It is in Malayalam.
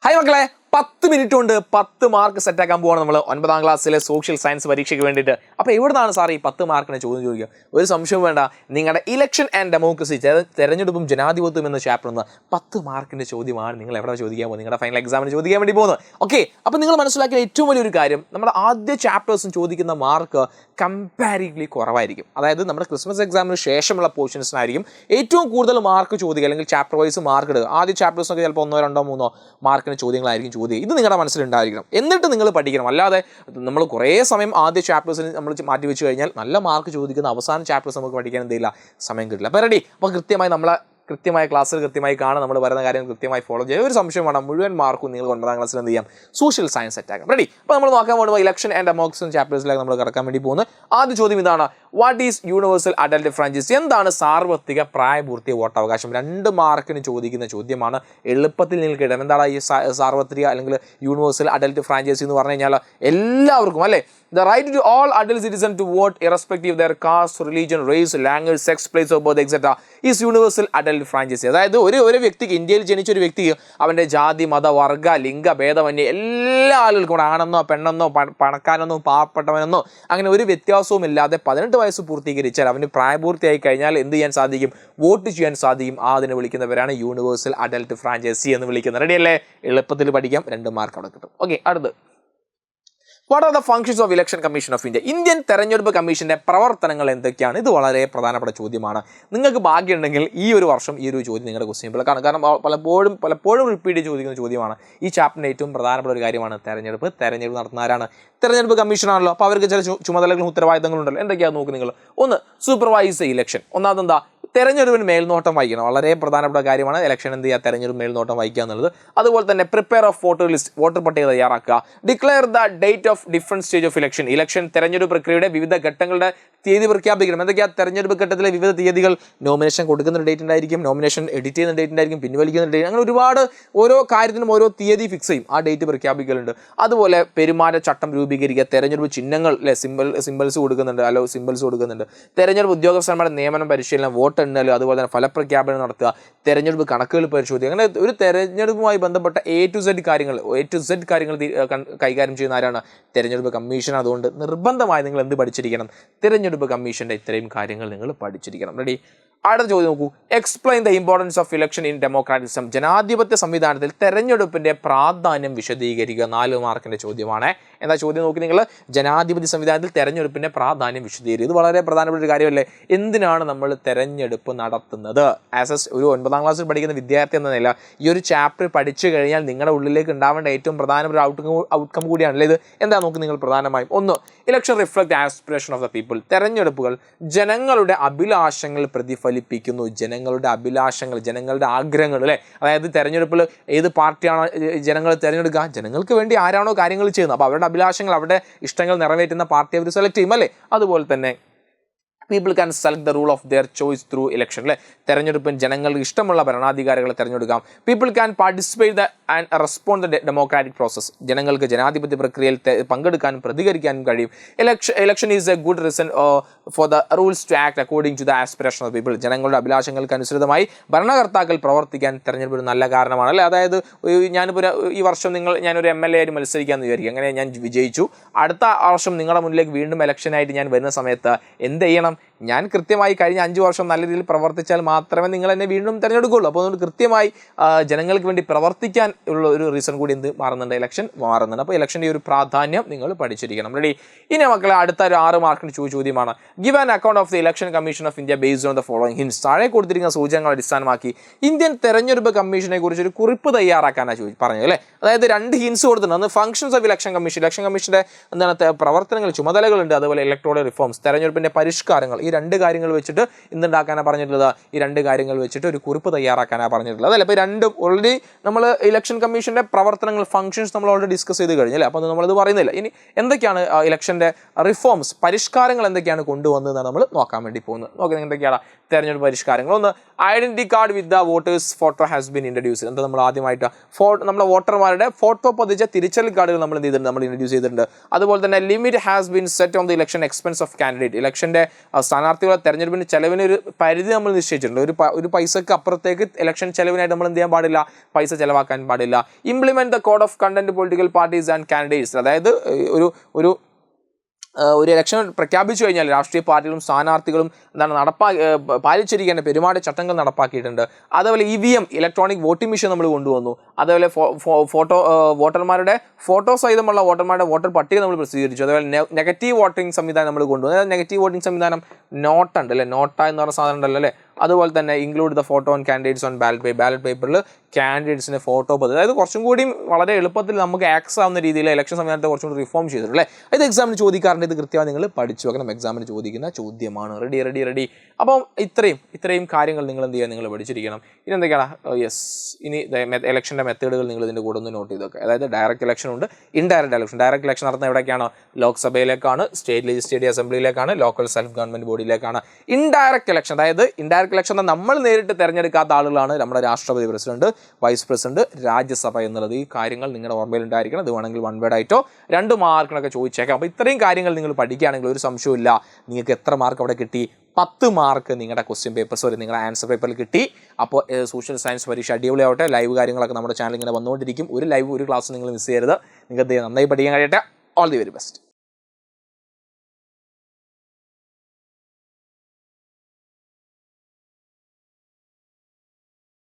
ഹായ് മക്കളെ, 10 മിനിറ്റ് കൊണ്ട് 10 മാർക്ക് സെറ്റാക്കാൻ പോവാണ് നമ്മൾ 9ാം ക്ലാസ്സിലെ സോഷ്യൽ സയൻസ് പരീക്ഷയ്ക്ക് വേണ്ടിയിട്ട്. അപ്പോൾ എവിടുന്നാണ് സാർ ഈ 10 മാർക്കിന് ചോദ്യം ചോദിക്കുക? ഒരു സംശയവും വേണ്ട, നിങ്ങളുടെ ഇലക്ഷൻ ആൻഡ് ഡെമോക്രസി, തെരഞ്ഞെടുപ്പും ജനാധിപത്യവും എന്ന ചാപ്റ്റർ നിന്ന് 10 മാർക്കിൻ്റെ ചോദ്യമാണ് നിങ്ങൾ എവിടെ ചോദിക്കാൻ പോകുന്നത്, നിങ്ങളുടെ ഫൈനൽ എക്സാമിന് ചോദിക്കാൻ വേണ്ടി പോകുന്നത്. ഓക്കെ, അപ്പോൾ നിങ്ങൾ മനസ്സിലാക്കിയ ഏറ്റവും വലിയൊരു കാര്യം, നമ്മുടെ ആദ്യ ചാപ്റ്റേഴ്സും ചോദിക്കുന്ന മാർക്ക് കമ്പാരിറ്റീവ്ലി കുറവായിരിക്കും. അതായത് നമ്മുടെ ക്രിസ്മസ് എക്സാമിന് ശേഷമുള്ള പോർഷൻസിനായിരിക്കും ഏറ്റവും കൂടുതൽ മാർക്ക് ചോദിക്കുക, അല്ലെങ്കിൽ ചാപ്റ്റർ വൈസ് മാർക്ക് ഇടുക. ആദ്യ ചാപ്റ്റേഴ്സൊക്കെ ചിലപ്പോൾ 1, 2, 3 മാർക്കിന് ചോദ്യങ്ങളായിരിക്കും ചോദ്യം. ഇത് നിങ്ങളുടെ മനസ്സിലുണ്ടായിരിക്കണം, എന്നിട്ട് നിങ്ങൾ പഠിക്കണം. അല്ലാതെ നമ്മൾ കുറേ സമയം ആദ്യ ചാപ്റ്റേഴ്സിന് നമ്മൾ മാറ്റി വെച്ച് കഴിഞ്ഞാൽ നല്ല മാർക്ക് ചോദിക്കുന്ന അവസാന ചാപ്റ്റേഴ്സ് നമുക്ക് പഠിക്കാൻ എന്തെയില്ല, സമയം കിട്ടില്ല. അപ്പോൾ റെഡി? അപ്പോൾ കൃത്യമായ ക്ലാസ്സിൽ കൃത്യമായി കാണാൻ, നമ്മൾ പറയുന്ന കാര്യം കൃത്യമായി ഫോളോ ചെയ്യുക. ഒരു സംശയം വേണം, മുഴുവൻ മാർക്കും നിങ്ങൾ 9ാം ക്ലാസ്സിൽ എന്ത് ചെയ്യാം, സോഷ്യൽ സയൻസ് സെറ്റാക്കാം. റെഡി? അപ്പോൾ നമ്മൾ നോക്കാൻ പോകുമ്പോൾ ഇലക്ഷൻ ആൻഡ് ഡെമോക്രസി ചാപ്റ്റേഴ്സിലേക്ക് നമ്മൾ കിടക്കാൻ വേണ്ടി പോകുന്നത്. ആദ്യ ചോദ്യം ഇതാണ്: what is universal adult franchise? എന്താണ് സാർവത്രിക പ്രായപൂർത്തിയ വോട്ടവകാശം? 2 മാർക്കിന് ചോദിക്കുന്ന ചോദ്യമാണ്. എളുപ്പത്തിൽ നിങ്ങൾക്ക് ഇടാം. എന്താണ് ഈ സാർവത്രിക അല്ലെങ്കിൽ യൂണിവേഴ്സൽ അഡൽട്ട് ഫ്രാഞ്ചൈസി എന്ന് പറഞ്ഞു കഴിഞ്ഞാൽ എല്ലാവർക്കും അല്ലേ, the right to all adult citizens to vote irrespective of their caste, religion, race, language, sex, place of birth, etc. is universal adult franchise. അതായത് ഒരു വ്യക്തിക്ക്, ഇന്ത്യയിൽ ജനിച്ച ഒരു വ്യക്തിക്ക് അവൻ്റെ ജാതി, മത, വർഗ, ലിംഗ ഭേദമന്യേ എല്ലാ ആളുകൾക്കും, ആണെന്നോ പെണ്ണെന്നോ പണക്കാരെന്നോ പാവപ്പെട്ടവനെന്നോ അങ്ങനെ ഒരു വ്യത്യാസവും ഇല്ലാതെ 18 വയസ്സ് പൂർത്തീകരിച്ചാൽ, അവന് പ്രായപൂർത്തിയായി കഴിഞ്ഞാൽ എന്ത് ചെയ്യാൻ സാധിക്കും, വോട്ട് ചെയ്യാൻ സാധിക്കും. അതിനെ വിളിക്കുന്നവരാണ് യൂണിവേഴ്സൽ അഡൽട്ട് ഫ്രാഞ്ചൈസി എന്ന് വിളിക്കുന്നത്. റെഡിയല്ലേ? എളുപ്പത്തിൽ പഠിക്കാം, 2 മാർക്ക് അവിടെ കിട്ടും. ഓക്കെ, അടുത്ത് what are the functions of election commission of India? Indian തെരഞ്ഞെടുപ്പ് കമ്മീഷൻ്റെ പ്രവർത്തനങ്ങൾ എന്തൊക്കെയാണ്? ഇത് വളരെ പ്രധാനപ്പെട്ട ചോദ്യമാണ്. നിങ്ങൾക്ക് ഭാഗ്യമുണ്ടെങ്കിൽ ഈ ഒരു വർഷം ഈ ഒരു ചോദ്യം നിങ്ങളുടെ ക്വസ്റ്റ്യൻ കാരണം പലപ്പോഴും റിപ്പീറ്റ് ചോദിക്കുന്ന ചോദ്യമാണ്. ഈ ചാപ്റ്ററിൻ്റെ ഏറ്റവും പ്രധാനപ്പെട്ട ഒരു കാര്യമാണ് തെരഞ്ഞെടുപ്പ് നടത്തുന്ന ആരാണ്? തെരഞ്ഞെടുപ്പ് കമ്മീഷനാണല്ലോ. അപ്പോൾ അവർക്ക് ചില ചുമതലകളും ഉത്തരവാദിത്തങ്ങളുണ്ടല്ലോ. എന്തൊക്കെയാണ് നോക്ക് നിങ്ങൾ. 1, സൂപ്പർവൈസ് ഇലക്ഷൻ. ഒന്നാമത് എന്താ? തെരഞ്ഞെടുപ്പിന് മേൽനോട്ടം വഹിക്കണം. വളരെ പ്രധാനപ്പെട്ട കാര്യമാണ് ഇലക്ഷൻ എന്ത് ചെയ്യുക, തെരഞ്ഞെടുപ്പ് മേൽനോട്ടം വഹിക്കുക എന്നുള്ളത്. അതുപോലെ തന്നെ prepare of voter list, voter പട്ടിക തയ്യാറാക്കുക. Declare the date of different stage of election തെരഞ്ഞെടുപ്പ് പ്രക്രിയയുടെ വിവിധ ഘട്ടങ്ങളുടെ തീയതി പ്രഖ്യാപിക്കണം. എന്തൊക്കെയാണ് തെരഞ്ഞെടുപ്പ് ഘട്ടത്തിലെ വിവിധ തീയതികൾ? നോമിനേഷൻ കൊടുക്കുന്ന ഡേറ്റ് ഉണ്ടായിരിക്കും, നോമിനേഷൻ എഡിറ്റ് ചെയ്യുന്ന ഡേറ്റ് ഉണ്ടായിരിക്കും, പിൻവലിക്കുന്ന ഡേറ്റ്, അങ്ങനെ ഒരുപാട് ഓരോ കാര്യത്തിനും ഓരോ തീയതി ഫിക്സ് ചെയ്യും, ആ ഡേറ്റ് പ്രഖ്യാപിക്കലുണ്ട്. അതുപോലെ പെരുമാറ്റച്ചട്ടം രൂപീകരിക്കുക, തെരഞ്ഞെടുപ്പ് ചിഹ്നങ്ങൾ അല്ലെ, സിംബൽസ് കൊടുക്കുന്നുണ്ട്. തെരഞ്ഞെടുപ്പ് ഉദ്യോഗസ്ഥന്മാരുടെ നിയമനം, പരിശീലനം, വോട്ട് എണ്ണലും, അതുപോലെ തന്നെ ഫലപ്രഖ്യാപനം നടത്തുക, തെരഞ്ഞെടുപ്പ് കണക്കുകൾ പരിശോധിക്കുക. അങ്ങനെ ഒരു തെരഞ്ഞെടുപ്പുമായി ബന്ധപ്പെട്ട A to Z കാര്യങ്ങൾ കൈകാര്യം ചെയ്യുന്ന ആരാണ്? തെരഞ്ഞെടുപ്പ് കമ്മീഷൻ. അതുകൊണ്ട് നിർബന്ധമായി നിങ്ങൾ എന്ത് പഠിച്ചിരിക്കണം? തെരഞ്ഞെടുപ്പ് കമ്മീഷൻ്റെ ഇത്രയും കാര്യങ്ങൾ നിങ്ങൾ പഠിച്ചിരിക്കണം. റെഡി? അടുത്ത ചോദ്യം നോക്കൂ. Explain the importance of election in democratism. ജനാധിപത്യ സംവിധാനത്തിൽ തെരഞ്ഞെടുപ്പിൻ്റെ പ്രാധാന്യം വിശദീകരിക്കുക. 4 മാർക്കിൻ്റെ ചോദ്യമാണ്. എന്താ ചോദ്യം നോക്കി നിങ്ങൾ? ജനാധിപത്യ സംവിധാനത്തിൽ തെരഞ്ഞെടുപ്പിൻ്റെ പ്രാധാന്യം വിശദീകരിക്കുക. ഇത് വളരെ പ്രധാനപ്പെട്ട ഒരു കാര്യമല്ലേ? എന്തിനാണ് നമ്മൾ തെരഞ്ഞെടുപ്പ് നടത്തുന്നത്? ഒരു 9ാം ക്ലാസ്സിൽ പഠിക്കുന്ന വിദ്യാർത്ഥി എന്ന നില ഈ ഒരു ചാപ്റ്റർ പഠിച്ചു കഴിഞ്ഞാൽ നിങ്ങളുടെ ഉള്ളിലേക്ക് ഉണ്ടാവേണ്ട ഏറ്റവും പ്രധാനപ്പെട്ട ഔട്ട്കം കൂടിയാണല്ലേ ഇത്. എന്താ നോക്കി നിങ്ങൾ പ്രധാനമായും? 1, election reflect aspiration of the people. തെരഞ്ഞെടുപ്പുകൾ ജനങ്ങളുടെ അഭിലാഷങ്ങൾ പ്രതിഫലിപ്പിക്കുന്നു. ജനങ്ങളുടെ അഭിലാഷങ്ങൾ, ജനങ്ങളുടെ ആഗ്രഹങ്ങൾ അല്ലേ. അതായത് തെരഞ്ഞെടുപ്പിൽ ഏത് പാർട്ടിയാണോ ജനങ്ങൾ തിരഞ്ഞെടുക്കുക, ജനങ്ങൾക്ക് വേണ്ടി ആരാണോ കാര്യങ്ങൾ ചെയ്യുന്നത്, അപ്പോൾ അവരുടെ അഭിലാഷങ്ങൾ, അവരുടെ ഇഷ്ടങ്ങൾ നിറവേറ്റുന്ന പാർട്ടി അവർ സെലക്ട് ചെയ്യും അല്ലേ. അതുപോലെ തന്നെ people can select the rule of their choice through election അല്ലേ. തെരഞ്ഞെടുപ്പിൽ ജനങ്ങൾക്ക് ഇഷ്ടമുള്ള ഭരണാധികാരികളെ തിരഞ്ഞെടുക്കാം. People can participate and respond the democratic process. ജനങ്ങൾക്ക് ജനാധിപത്യ പ്രക്രിയയിൽ പങ്കെടുക്കാനും പ്രതികരിക്കാനും കഴിയും. Election is a good reason for the rules to act according to the aspiration of people. ജനങ്ങളുടെ അഭിലാഷങ്ങൾക്ക് അനുസൃതമായി ഭരണകർത്താക്കൾ പ്രവർത്തിക്കാൻ തെരഞ്ഞെടുപ്പ് ഒരു നല്ല കാരണമാണ് അല്ലേ. അതായത് ഞാനിപ്പോൾ ഈ വർഷം ഞാനൊരു MLA ആയിട്ട് മത്സരിക്കാമെന്ന് വിചാരിക്കും. അങ്ങനെ ഞാൻ വിജയിച്ചു. അടുത്ത വർഷം നിങ്ങളുടെ മുന്നിലേക്ക് വീണ്ടും ഇലക്ഷനായിട്ട് ഞാൻ വരുന്ന സമയത്ത് എന്ത് ചെയ്യണം? ഞാൻ കൃത്യമായി കഴിഞ്ഞ 5 വർഷം നല്ല രീതിയിൽ പ്രവർത്തിച്ചാൽ മാത്രമേ നിങ്ങൾ എന്നെ വീണ്ടും തിരഞ്ഞെടുക്കുകയുള്ളൂ. അപ്പോൾ അതുകൊണ്ട് കൃത്യമായി ജനങ്ങൾക്ക് വേണ്ടി പ്രവർത്തിക്കാൻ ഉള്ള ഒരു റീസൺ കൂടി മാറുന്നുണ്ട്, ഇലക്ഷൻ മാറുന്നുണ്ട്. അപ്പോൾ ഇലക്ഷൻ്റെ ഒരു പ്രാധാന്യം നിങ്ങൾ പഠിച്ചിരിക്കണം. റെഡി? ഇനി മക്കളെ അടുത്ത ഒരു 6 മാർക്കിന് ചോദ്യമാണ്. Give an account of the election commission of India based on the following hints. താഴെ കൊടുത്തിരിക്കുന്ന സൂചനകൾ അടിസ്ഥാനമാക്കി ഇന്ത്യൻ തെരഞ്ഞെടുപ്പ് കമ്മീഷനെ കുറിച്ച് ഒരു കുറിപ്പ് തയ്യാറാക്കാനാണ് പറഞ്ഞത് അല്ലേ. അതായത് 2 ഹിൻസ് കൊടുത്തിട്ടുണ്ട്. ഒന്ന് ഫങ്ഷൻസ് ഓഫ് ഇലക്ഷൻ കമ്മീഷൻ്റെ പ്രവർത്തനങ്ങൾ, ചുമതലകളുണ്ട്. അതുപോലെ ഇലക്ടോറൽ റിഫോംസ്, തെരഞ്ഞെടുപ്പിൻ്റെ പരിഷ്കാരങ്ങൾ. ഈ 2 കാര്യങ്ങൾ വെച്ചിട്ട് എന്തുണ്ടാക്കാനാണ് പറഞ്ഞിട്ടുള്ളത്? ഈ 2 കാര്യങ്ങൾ വെച്ചിട്ട് ഒരു കുറിപ്പ് തയ്യാറാക്കാനാണ് പറഞ്ഞിട്ടുള്ളത് അല്ലേ. അപ്പോൾ 2 ഓൾറെഡി നമ്മൾ ഇലക്ഷൻ കമ്മീഷൻ്റെ പ്രവർത്തനങ്ങൾ, ഫങ്ഷൻസ് നമ്മൾ ഓൾറെഡി ഡിസ്കസ് ചെയ്ത് കഴിഞ്ഞല്ലേ. അപ്പോൾ നമ്മളിത് പറയുന്നില്ല. ഇനി എന്തൊക്കെയാണ് ഇലക്ഷൻ്റെ റിഫോംസ്, പരിഷ്കാരങ്ങൾ എന്തൊക്കെയാണ് കൊണ്ടുവന്നതെന്നാണ് നമ്മൾ നോക്കാൻ വേണ്ടി പോകുന്നത്. നോക്കുന്നത് എന്തൊക്കെയാണ് തെരഞ്ഞെടുപ്പ് പരിഷ്കാരങ്ങൾ. 1, identity card with the voters photo has been introduce. എന്താ നമ്മൾ ആദ്യമായിട്ട് നമ്മുടെ വോട്ടർമാരുടെ ഫോട്ടോ പതിച്ച തിരിച്ചറിയൽ കാർഡുകൾ നമ്മൾ എന്ത് ചെയ്തിട്ടുണ്ട്, നമ്മൾ ഇൻട്രൊഡ്യൂസ് ചെയ്തിട്ടുണ്ട്. അതുപോലെ തന്നെ limit has been set on the election expense of candidate. ഇലക്ഷൻ്റെ സ്ഥാനാർത്ഥികളുടെ തെരഞ്ഞെടുപ്പിന് ചെലവിന് ഒരു പരിധി നമ്മൾ നിശ്ചയിച്ചിട്ടുണ്ട്. ഒരു പൈസക്ക് അപ്പുറത്തേക്ക് ഇലക്ഷൻ ചെലവിനായിട്ട് നമ്മൾ എന്ത് ചെയ്യാൻ പാടില്ല, പൈസ ചെലവാക്കാൻ പാടില്ല. Implement the code of content political parties and candidates. അതായത് ഒരു ഇലക്ഷൻ പ്രഖ്യാപിച്ചു കഴിഞ്ഞാൽ രാഷ്ട്രീയ പാർട്ടികളും സ്ഥാനാർത്ഥികളും എന്താണ് പാലിച്ചിരിക്കേണ്ട പെരുമാറ്റച്ചട്ടങ്ങൾ നടപ്പാക്കിയിട്ടുണ്ട്. അതേപോലെ EVM ഇലക്ട്രോണിക് വോട്ടിംഗ് മെഷീൻ നമ്മൾ കൊണ്ടുവന്നു. അതേപോലെ വോട്ടർമാരുടെ ഫോട്ടോ സഹിതമുള്ള വോട്ടർമാരുടെ വോട്ടർ പട്ടിക നമ്മൾ പ്രസിദ്ധീകരിച്ചു. അതേപോലെ നെഗറ്റീവ് വോട്ടിംഗ് സംവിധാനം നമ്മൾ കൊണ്ടുവന്നു. അതായത് നെഗറ്റീവ് വോട്ടിംഗ് സംവിധാനം നോട്ടുണ്ട് അല്ലേ, നോട്ട എന്ന് പറഞ്ഞ സാധനം ഉണ്ടല്ലോ അല്ലേ. അതുപോലെ തന്നെ include the photo on candidates on ballot പേപ്പറിൽ കാൻഡിഡേറ്റ്സിൻ്റെ ഫോട്ടോ പതിവ്. അതായത് കുറച്ചും കൂടി വളരെ എളുപ്പത്തിൽ നമുക്ക് ആക്സസ് ആവുന്ന രീതിയിൽ ഇലക്ഷൻ സംവിധാനത്തെ കുറച്ചും കൂടി റിഫോം ചെയ്തിട്ടുണ്ട് അല്ലേ. ഇത് എക്സാമിന് ചോദിക്കാറുണ്ട്. ഇത് കൃത്യമായി നിങ്ങൾ പഠിച്ചു വെക്കണം. എക്സാമിന് ചോദിക്കുന്ന ചോദ്യമാണ്. റെഡി. അപ്പം ഇത്രയും കാര്യങ്ങൾ നിങ്ങൾ എന്ത് ചെയ്യുക, നിങ്ങൾ പഠിച്ചിരിക്കണം. ഇനി എന്തൊക്കെയാണ്, ഇനി ഇലക്ഷൻ്റെ മെത്തേഡുകൾ നിങ്ങൾ ഇതിൻ്റെ കൂടെ ഒന്ന് നോട്ട് ചെയ്ത് വെക്കുക. അതായത് ഡയറക്റ്റ് ഇലക്ഷൻ ഉണ്ട്, ഇൻഡയറക്റ്റ് ഇലക്ഷൻ. ഡയറക്റ്റ് ഇലക്ഷൻ നടത്തുന്നത് എവിടേക്കാണ്, ലോക്സഭയിലേക്കാണ്, സ്റ്റേറ്റ് ലെജിസ്ലേറ്റീവ് അസംബ്ലിയിലേക്കാണ്, ലോക്കൽ സെൽഫ് ഗവൺമെൻറ് ബോഡിയിലേക്കാണ്. ഇൻഡയറക്റ്റ് ഇലക്ഷൻ, അതായത് ഇൻഡയറക്റ്റ് ഇലക്ഷൻ നമ്മൾ നേരിട്ട് തിരഞ്ഞെടുക്കാത്ത ആളുകളാണ് നമ്മുടെ രാഷ്ട്രപതി, പ്രസിഡന്റ്, വൈസ് പ്രസിഡന്റ്, രാജ്യസഭ എന്നുള്ളത്. ഈ കാര്യങ്ങൾ നിങ്ങളുടെ ഓർമ്മയിൽ ഉണ്ടായിരിക്കണം. ഇത് വേണമെങ്കിൽ 1 വേർഡ് ആയിട്ടോ 2 മാർക്കിനൊക്കെ ചോദിച്ചേക്കാം. അപ്പോൾ ഇത്രയും കാര്യങ്ങൾ നിങ്ങൾ പഠിക്കുകയാണെങ്കിൽ ഒരു സംശയമില്ല, നിങ്ങൾക്ക് എത്ര മാർക്ക് അവിടെ കിട്ടി, 10 മാർക്ക് നിങ്ങളുടെ ക്വസ്റ്റ്യൻ പേപ്പർ നിങ്ങളുടെ ആൻസർ പേപ്പറിൽ കിട്ടി. അപ്പോൾ സോഷ്യൽ സയൻസ് പരീക്ഷ അടിപൊളിയാവട്ടെ. ലൈവ് കാര്യങ്ങളൊക്കെ നമ്മുടെ ചാനൽ ഇങ്ങനെ വന്നുകൊണ്ടിരിക്കും. ഒരു ക്ലാസ് നിങ്ങൾ മിസ് ചെയ്യരുത്. നിങ്ങൾക്ക് നന്നായി പഠിക്കാൻ കഴിയട്ടെ. All the very best.